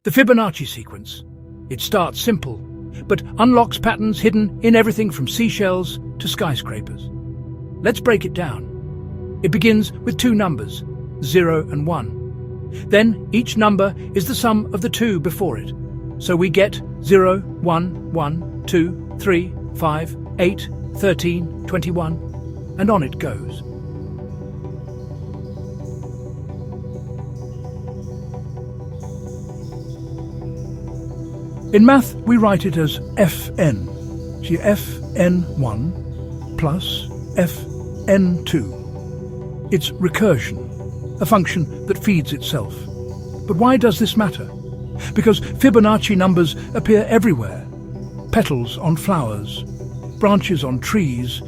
The Fibonacci sequence. It starts simple, but unlocks patterns hidden in everything from seashells to skyscrapers. Let's break it down. It begins with two numbers, 0 and 1. Then each number is the sum of the two before it. So we get 0, 1, 1, 2, 3, 5, 8, 13, 21, and on it goes. In math, we write it as Fn. See, Fn1 plus Fn2. It's recursion, a function that feeds itself. But why does this matter? Because Fibonacci numbers appear everywhere. Petals on flowers, branches on trees,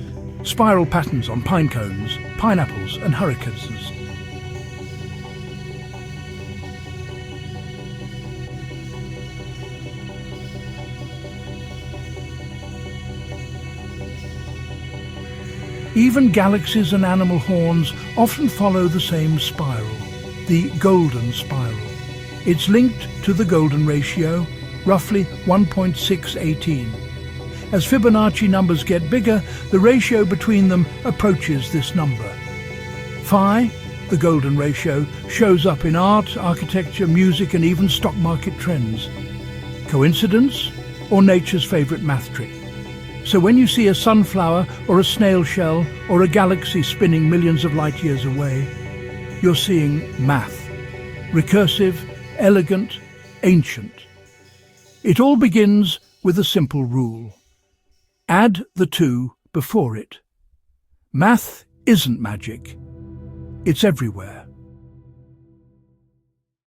spiral patterns on pine cones, pineapples and hurricanes. Even galaxies and animal horns often follow the same spiral, the golden spiral. It's linked to the golden ratio, roughly 1.618. As Fibonacci numbers get bigger, the ratio between them approaches this number. Phi, the golden ratio, shows up in art, architecture, music and even stock market trends. Coincidence or nature's favourite math trick? So when you see a sunflower or a snail shell or a galaxy spinning millions of light years away, you're seeing math. Recursive, elegant, ancient. It all begins with a simple rule. Add the two before it. Math isn't magic. It's everywhere.